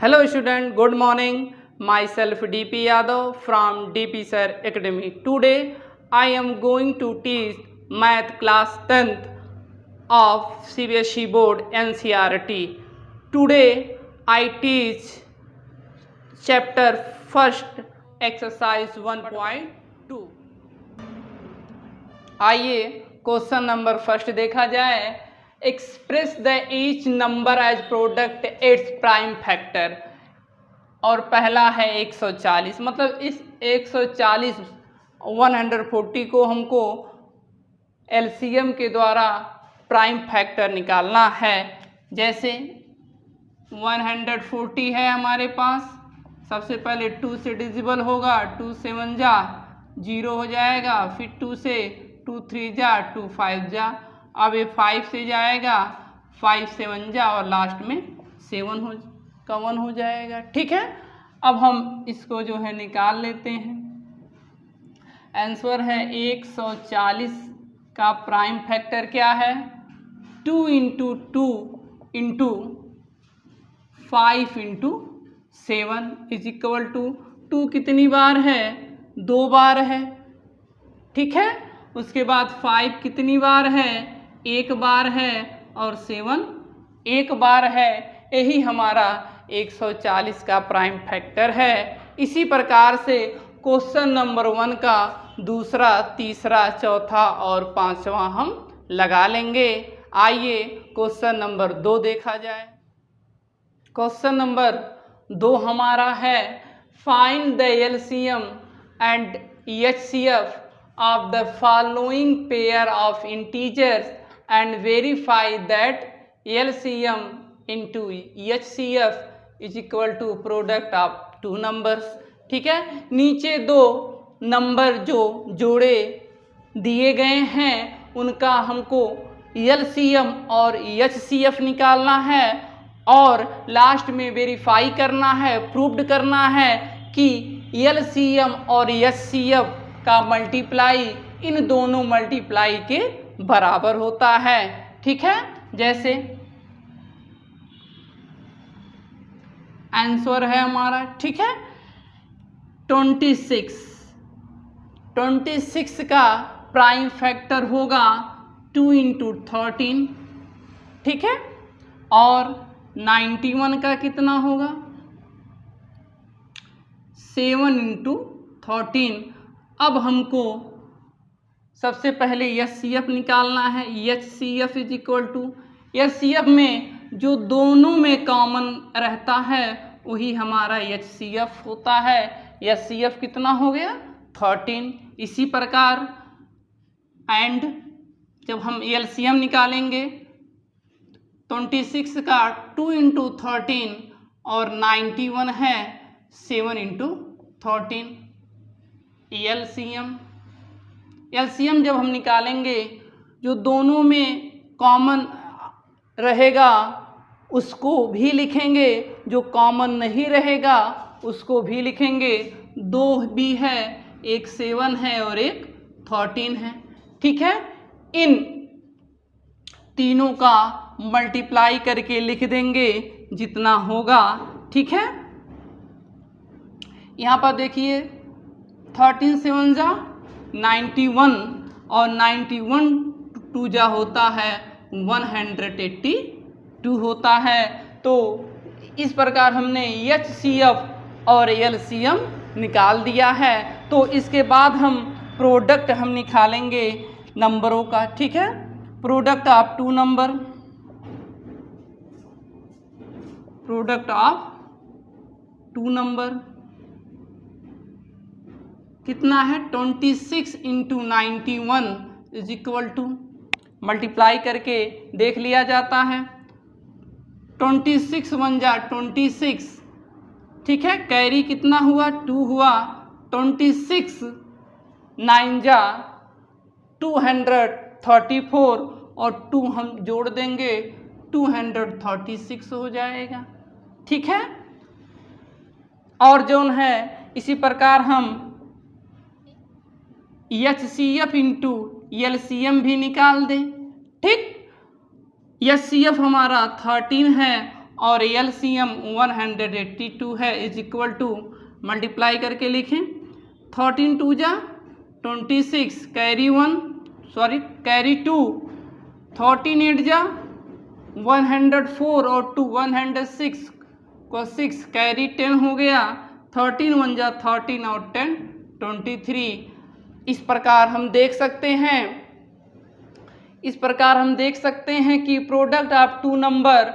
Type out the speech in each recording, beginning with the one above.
Hello student, good morning. Myself DP Yadav from DP Sir Academy. Today I am going to teach Math class 10th of CBSE Board NCERT. Today I teach chapter 1st exercise 1.2. आइए question number first देखा जाए। Express the each number as product its prime factor, और पहला है 140। मतलब इस 140 140 को हमको एलसीएम के द्वारा प्राइम फैक्टर निकालना है। जैसे 140 है हमारे पास, सबसे पहले 2 से डिविजिबल होगा, 2 7 जा 0 हो जाएगा, फिर 2 से 2 3 जा 2 5 जा, अब ये 5 से जाएगा 5 7 जा और लास्ट में 7 का 1 हो जाएगा। ठीक है, अब हम इसको जो है निकाल लेते हैं। आंसर है 140 का प्राइम फैक्टर क्या है, 2 × 2 × 5 × 7 इज इक्वल टू 2 कितनी बार है, 2 बार है। ठीक है, उसके बाद 5 कितनी बार है, 1 बार है, और 7 1 बार है। यही हमारा 140 का प्राइम फैक्टर है। इसी प्रकार से क्वेश्चन नंबर 1 का दूसरा, तीसरा, चौथा और पांचवा हम लगा लेंगे। आइए क्वेश्चन नंबर 2 देखा जाए। क्वेश्चन नंबर 2 हमारा है, find the LCM and HCF of the following pair of integers and verify that LCM into HCF is equal to product of two numbers। ठीक है, नीचे दो नंबर जो जोड़े दिए गए हैं उनका हमको LCM और HCF निकालना है और लास्ट में वेरीफाई करना है, प्रूव्ड करना है कि LCM और HCF का मल्टीप्लाई इन दोनों मल्टीप्लाई के बराबर होता है। ठीक है, जैसे आंसर है हमारा, ठीक है, 26 का प्राइम फैक्टर होगा 2 × 13। ठीक है, और 91 का कितना होगा, 7 × 13। अब हमको सबसे पहले एचसीएफ निकालना है। HCF is equal to, HCF में जो दोनों में कॉमन रहता है वही हमारा एचसीएफ होता है। एचसीएफ कितना हो गया, 13। इसी प्रकार एंड जब हम एलसीएम निकालेंगे 26 का 2 × 13 और 91 है 7 × 13। एलसीएम जब हम निकालेंगे जो दोनों में कॉमन रहेगा उसको भी लिखेंगे, जो कॉमन नहीं रहेगा उसको भी लिखेंगे। 2 भी है, एक 7 है और एक 13 है। ठीक है, इन तीनों का मल्टीप्लाई करके लिख देंगे जितना होगा। ठीक है, यहाँ पर देखिए 13 7 जा 91 और 91 2 जा होता है 182 होता है। तो इस प्रकार हमने एचसीएफ और एलसीएम निकाल दिया है। तो इसके बाद हम प्रोडक्ट हम निकालेंगे नंबरों का। ठीक है, product of 2 number, product of 2 number कितना है, 26 × 91 इज इक्वल टू, मल्टीप्लाई करके देख लिया जाता है। 26 1 जा 26। ठीक है, कैरी कितना हुआ, 2 हुआ। 26 9 जा 234 और 2 हम जोड़ देंगे 236 हो जाएगा। ठीक है, और जोन है इसी प्रकार हम एचसीएफ × एलसीएम भी निकाल दें। ठीक, एचसीएफ हमारा 13 है और LCM 182 है इज इक्वल टू, मल्टीप्लाई करके लिखें, 13 2 जा 26, कैरी 2, 13 8 जा 104 और 2 106 को 6, कैरी 10 हो गया, 13 1 जा 13 और 10 23। इस प्रकार हम देख सकते हैं कि product of two number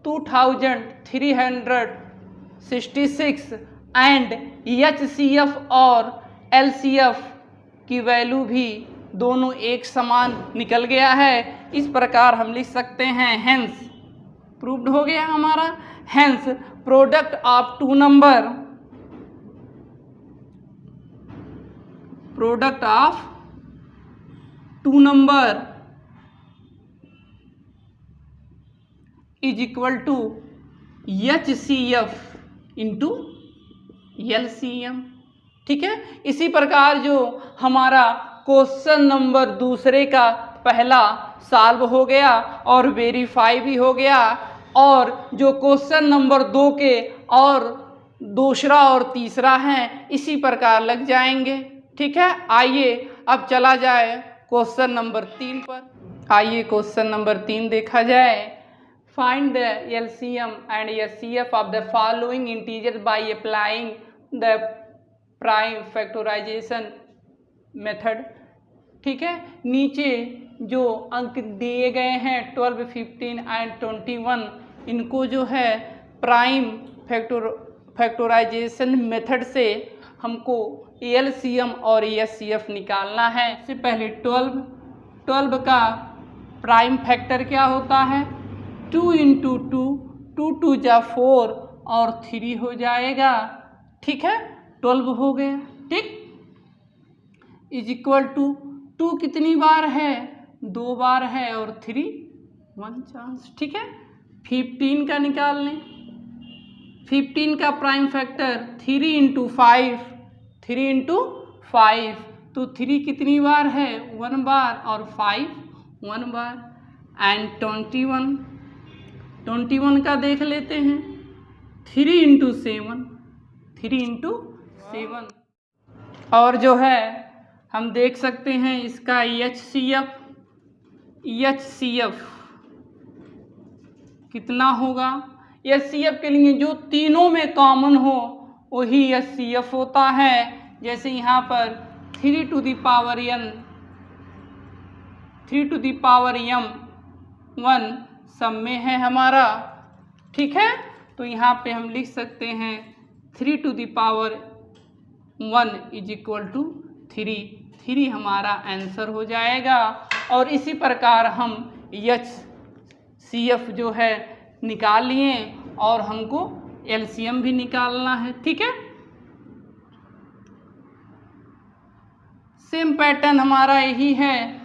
2366 and HCF और LCF की वैल्यू भी दोनों एक समान निकल गया है। इस प्रकार हम लिख सकते हैं, हेंस प्रूव्ड हो गया हमारा। Hence product of two number is equal to HCF into LCM। ठीक है, इसी प्रकार जो हमारा क्वेश्चन नंबर दूसरे का पहला सॉल्व हो गया और वेरीफाई भी हो गया, और जो क्वेश्चन नंबर 2 के और दूसरा और तीसरा है इसी प्रकार लग जाएंगे। ठीक है, आइए अब चला जाए क्वेश्चन नंबर 3 पर। आइए क्वेश्चन नंबर 3 देखा जाए। Find the LCM and HCF of the following integer by applying the prime factorisation method. ठीक है, नीचे जो अंक दिए गए हैं 12, 15 एंड 21, इनको जो है प्राइम फैक्टराइजेशन मेथड से हमको LCM और HCF निकालना है। इससे पहले 12 का प्राइम फैक्टर क्या होता है, 2 इंटू 2, 2 2 जा 4 और 3 हो जाएगा। ठीक है, 12 हो गया। ठीक, इज इक्वल टू 2 कितनी बार है, 2 बार है, और 3 1 चांस। ठीक है, 15 का निकाल लें। 15 का प्राइम फैक्टर 3 इंटू 5, 3 इंटू 5, तो 3 कितनी बार है, 1 बार, और 5 1 बार। एंड 21 का देख लेते हैं, 3 इंटू 7, 3 इंटू 7। और जो है हम देख सकते हैं इसका HCF कितना होगा। HCF के लिए जो तीनों में कॉमन हो वही HCF होता है। जैसे यहाँ पर 3 टू द पावर m 1 सब में है हमारा। ठीक है, तो यहाँ पे हम लिख सकते हैं 3 to the power 1 is equal to 3 हमारा आंसर हो जाएगा। और इसी प्रकार हम HCF जो है निकाल लिए, और हमको LCM भी निकालना है। ठीक है, सेम पैटर्न हमारा यही है।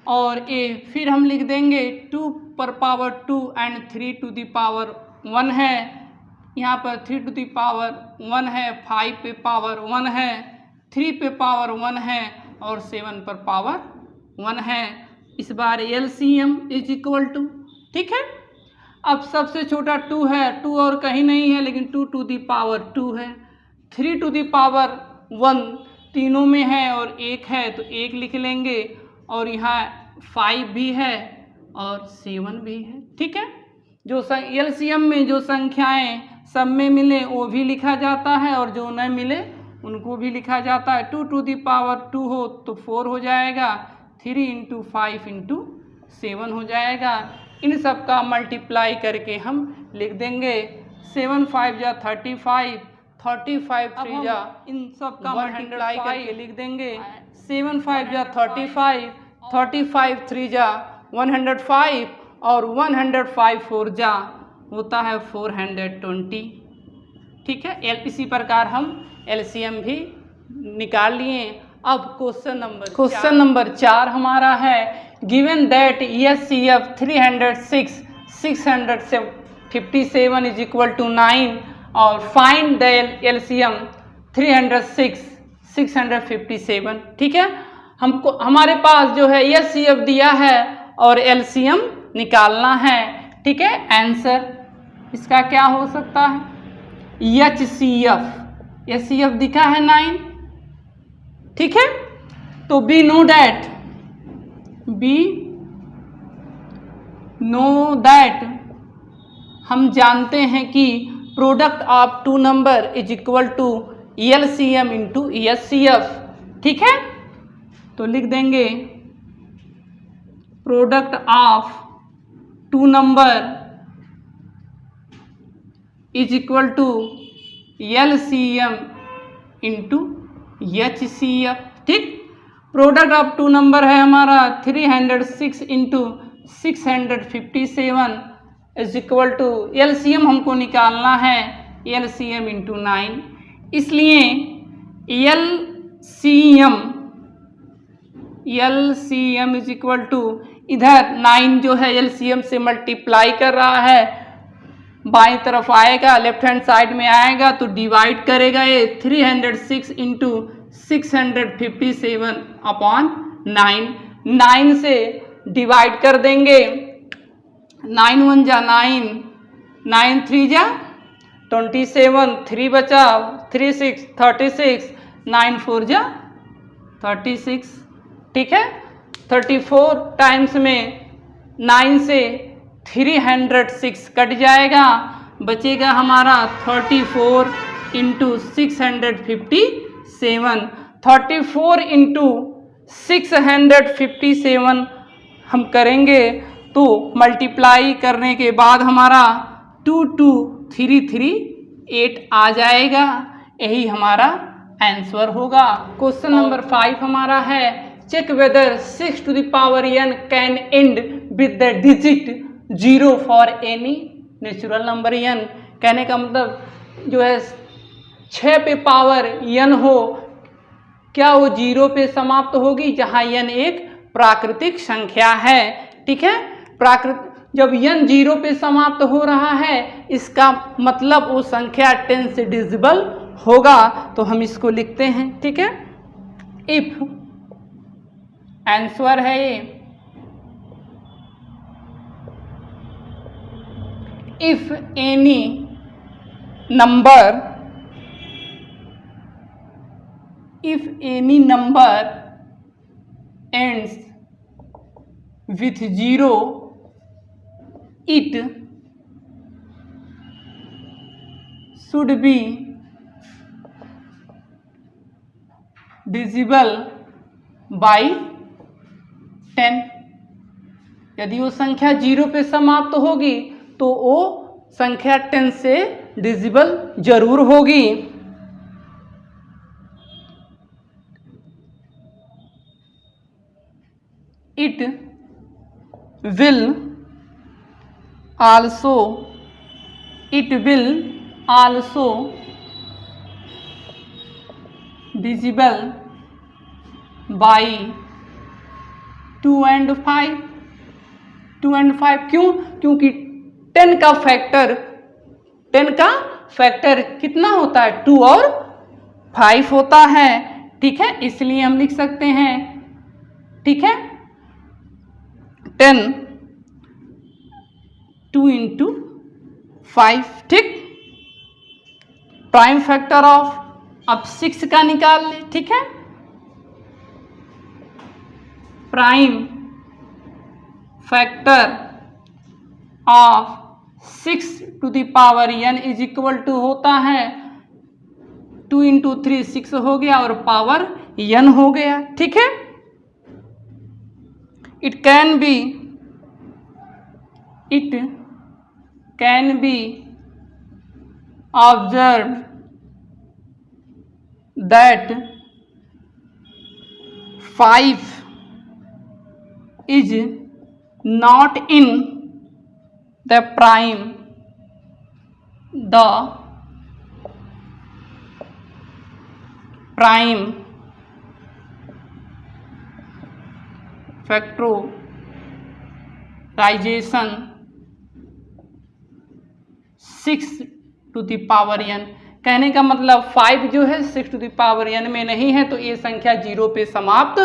और फिर हम लिख देंगे 2 पर power 2 and 3 to the power 1 है। यहाँ पर 3 टू द पावर 1 है, 5 पे पावर 1 है, 3 पे पावर 1 है, और 7 पर पावर 1 है। इस बार LCM इज इक्वल टू, ठीक है, अब सबसे छोटा 2 है, 2 और कहीं नहीं है, लेकिन 2 टू द पावर 2 है। 3 टू द पावर 1 तीनों में है और 1 है, तो 1 लिख लेंगे, और यहाँ 5 भी है और 7 भी है। ठीक है, जो LCM में जो संख्याएं सब में मिले वो भी लिखा जाता है, और जो न मिले उनको भी लिखा जाता है। 2 टू द पावर 2 हो तो 4 हो जाएगा, 3 इंटू 5 इंटू 7 हो जाएगा। इन सब का मल्टीप्लाई करके हम लिख देंगे। 7 5 जा 35, 35 3 जा, इन सब का मल्टीप्लाई करके लिख देंगे। 7 5 जा 35, 35 3 जा 105, और 105 4 जा होता है 420। ठीक है, इसी प्रकार हम LCM भी निकाल लिए। अब क्वेश्चन नंबर 4 हमारा है, given that HCF 306 657 is equal to 9, और फाइंड द LCM 306 657। ठीक है, हमको हमारे पास जो है HCF दिया है और LCM निकालना है। ठीक है, आंसर इसका क्या हो सकता है? HCF, HCF दिखा है 9, ठीक है। तो we know that हम जानते हैं कि product of two number is equal to LCM into HCF, ठीक है। तो लिख देंगे product of two number is equal to LCM into HCF, ठीक। प्रोडक्ट ऑफ टू नंबर है हमारा 306 into 657 is equal to LCM हमको निकालना है LCM इंटू 9, इसलिए LCM इज इक्वल टू इधर 9 जो है LCM से मल्टीप्लाई कर रहा है, बाईं तरफ आएगा, लेफ्ट हैंड साइड में आएगा तो डिवाइड करेगा ये 306 इंटू 657 अपॉन 9 से डिवाइड कर देंगे। 9 1 जा 9, 9 3 जा 27, 3 बचा 3 6 36, 9 4 जा 36, ठीक है। 34 टाइम्स में 9 से 306 कट जाएगा, बचेगा हमारा 34 इंटू 657। 34 इंटू 657 हम करेंगे तो मल्टीप्लाई करने के बाद हमारा 22338 आ जाएगा, यही हमारा आंसर होगा। क्वेश्चन नंबर 5 हमारा है check whether 6 to the power n can end with the digit 0 for any natural number n। कहने का मतलब जो है 6 पे पावर n हो, क्या वो 0 पे समाप्त होगी जहां n एक प्राकृतिक संख्या है, ठीक है। जब n 0 पे समाप्त हो रहा है इसका मतलब वो संख्या 10 से डिविजिबल होगा, तो हम इसको लिखते हैं, ठीक है। इफ आंसर है ये, if any number ends with 0 it should be divisible by 10। यदि वो संख्या 0 पे समाप्त होगी तो वो संख्या 10 से डिविजिबल जरूर होगी। It will also divisible by 2 and 5। 2 and 5 क्यों? क्योंकि 10 का फैक्टर कितना होता है? 2 और 5 होता है, ठीक है। इसलिए हम लिख सकते हैं, ठीक है, 10 2 इंटू 5, ठीक। प्राइम फैक्टर ऑफ अब 6 का निकाल ले, ठीक है। Prime factor of 6 to the power n is equal to होता है 2 इंटू 3 6 हो गया और पावर n हो गया, ठीक है। It can be observed that 5 is not in the prime factorization 6 to the power n। कहने का मतलब 5 जो है 6 टू द पावर n में नहीं है, तो ये संख्या 0 पे समाप्त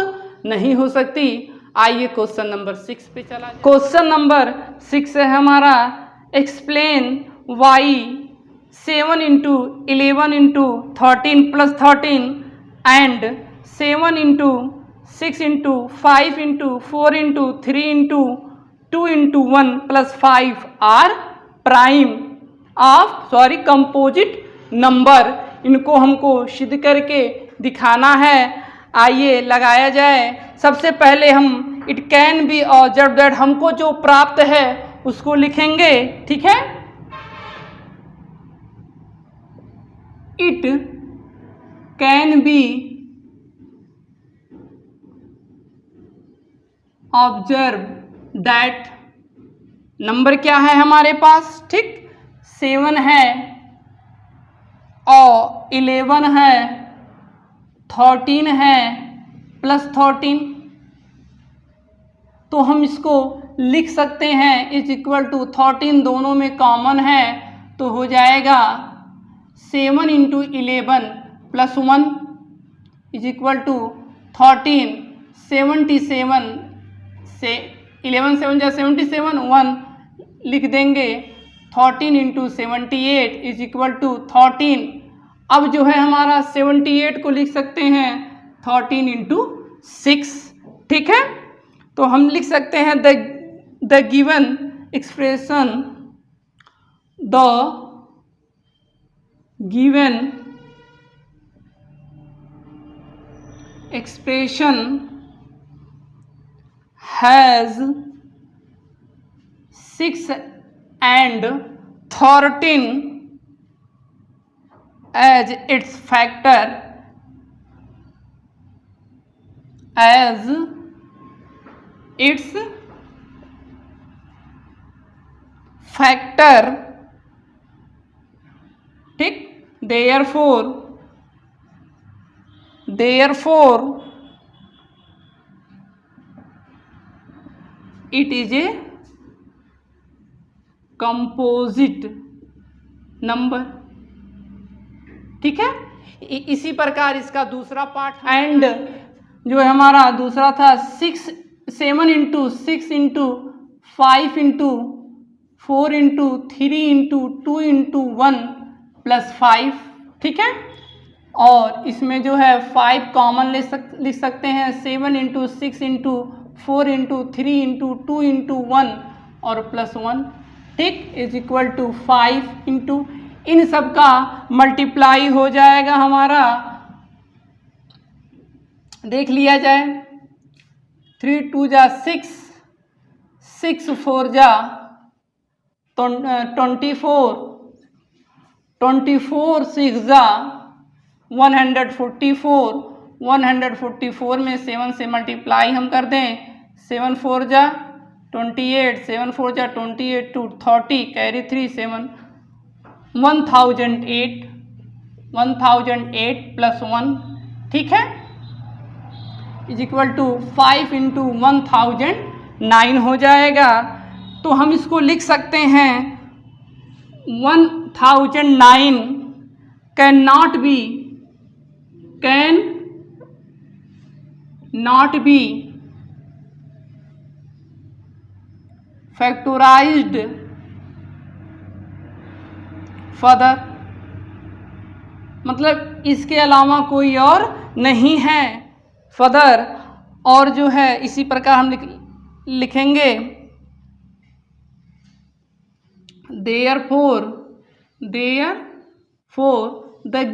नहीं हो सकती। आइए क्वेश्चन नंबर 6 पे चला जाए। क्वेश्चन नंबर 6 है हमारा explain y 7 into 11 into 13 plus 13 and 7 into 6 into 5 into 4 into 3 into 2 into 1 plus 5 are prime of composite number. इनको हमको सिद्ध करके दिखाना है। आइए लगाया जाए। सबसे पहले हम it can be observe that हमको जो प्राप्त है उसको लिखेंगे, ठीक है। It can be observe that number क्या है हमारे पास, ठीक, 7 है और 11 है, 13 है प्लस 13, तो हम इसको लिख सकते हैं इज इक्वल टू 13 दोनों में कॉमन है तो हो जाएगा 7 into 11 plus 1 is equal to 13, 77 से 11 7 जा 77, 1 लिख देंगे, 13 इंटू 78 इज इक्वल टू 13। अब जो है हमारा 78 को लिख सकते हैं 13 इंटू 6, ठीक है। तो हम लिख सकते हैं the given expression, the given expression has 6 and 13 as its factor, as its factor, ठीक। therefore it is a composite number, ठीक है। इसी प्रकार इसका दूसरा पार्ट एंड जो है हमारा दूसरा था 7 into 6 into 5 into 4 into 3 into 2 into 1 plus 5, ठीक है। और इसमें जो है 5 कॉमन लिख सकते हैं, 7 into 6 into 4 into 3 into 2 into 1 और प्लस 1, ठीक, इज इक्वल टू 5 इंटू इन सब का मल्टीप्लाई हो जाएगा हमारा, देख लिया जाए, 3 2 जा 6, 6 4 जा 24, 24 6 जा 144, 144 में 7 से मल्टीप्लाई हम कर दें, 7 4 जा 28, 7 4 जा 28 टू 30 कैरी 3 7, 1008 प्लस 1, ठीक है, इज इक्वल टू 5 इंटू 1009 हो जाएगा। तो हम इसको लिख सकते हैं 1009 can not be factorised further, मतलब इसके अलावा कोई और नहीं है फर्दर। और जो है इसी प्रकार हम लिखेंगे therefore the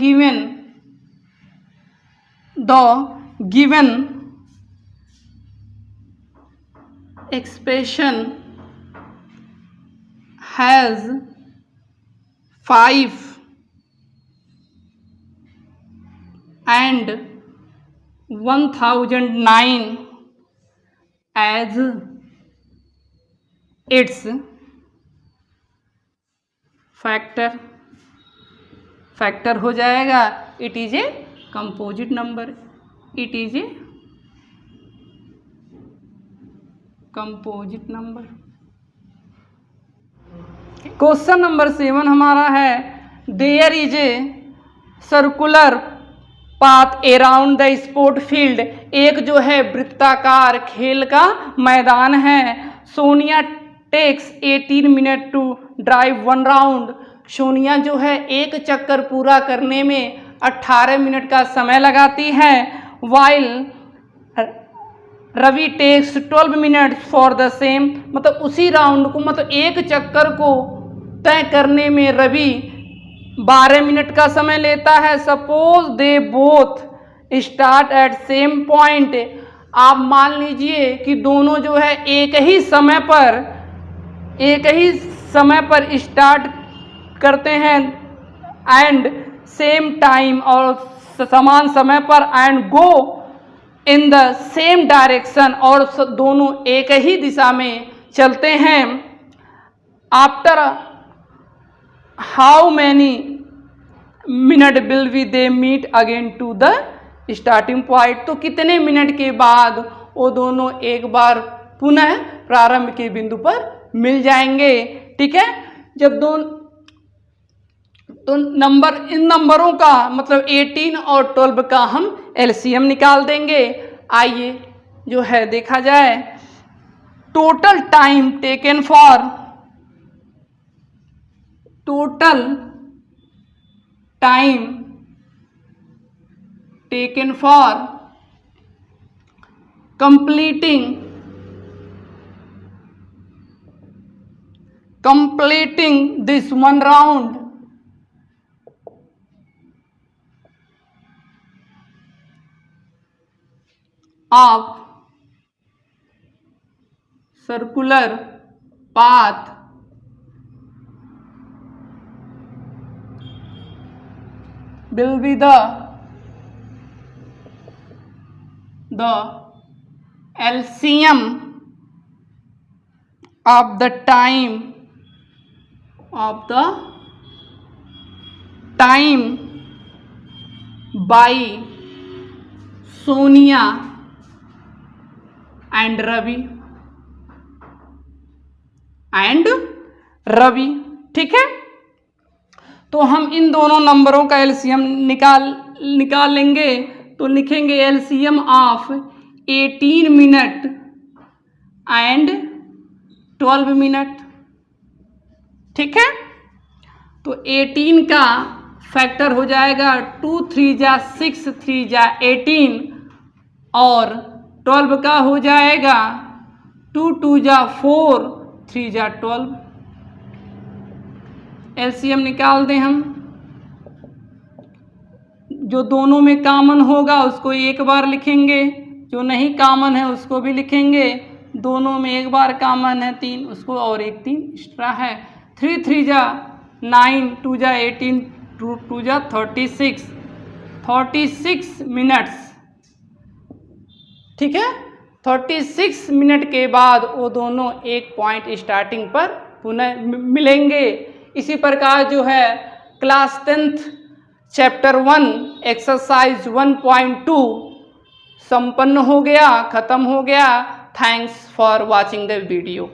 given expression has 5 and 1009 as its factor हो जाएगा। It is a composite number, it is a composite number. Question number 7 हमारा है there is a circular path around the sport field, एक जो है वृत्ताकार खेल का मैदान है। Sonia takes 18 minute to drive 1 round, Sonia जो है एक चक्कर पूरा करने में 18 मिनट का समय लगाती है, while Ravi takes 12 minute for the same. मतलब उसी राउंड को, मतलब एक चक्कर को तय करने में रवि 12 मिनट का समय लेता है। Suppose they both start at same point. आप मान लीजिए कि दोनों जो है एक ही समय पर स्टार्ट करते हैं एंड सेम टाइम, और समान समय पर, and go in the same direction, और दोनों एक ही दिशा में चलते हैं। After how many minute will we they meet again to the starting point. तो कितने मिनट के बाद वो दोनों एक बार पुनः प्रारंभ के बिंदु पर मिल जाएंगे। ठीक है, जब तो इन नंबरों का मतलब 18 और 12 का हम एलसीएम निकाल देंगे। आइए जो है देखा जाए, total time taken for completing this one round of circular path will be the LCM of the time by Sonia and Ravi. ठीक है, तो हम इन दोनों नंबरों का एलसीएम निकाल लेंगे। तो लिखेंगे LCM of 18 minute and 12 minute. ठीक है, तो 18 का फैक्टर हो जाएगा 2 3 जा 6 3 जा 18, और 12 का हो जाएगा 2 2 जा 4 3 जा 12। एलसीएम निकाल दें हम। जो दोनों में कॉमन होगा उसको एक बार लिखेंगे, जो नहीं कॉमन है उसको भी लिखेंगे। दोनों में एक बार कॉमन है 3, उसको और एक 3 एक्स्ट्रा है। 3 3 जा 9, 2 जा 18, 2 जा 36 मिनट्स। ठीक है, 36 मिनट के बाद वो दोनों एक पॉइंट स्टार्टिंग पर पुनः मिलेंगे। इसी प्रकार जो है क्लास 10th चैप्टर 1 एक्सरसाइज 1.2 संपन्न हो गया, खत्म हो गया। Thanks for watching the video.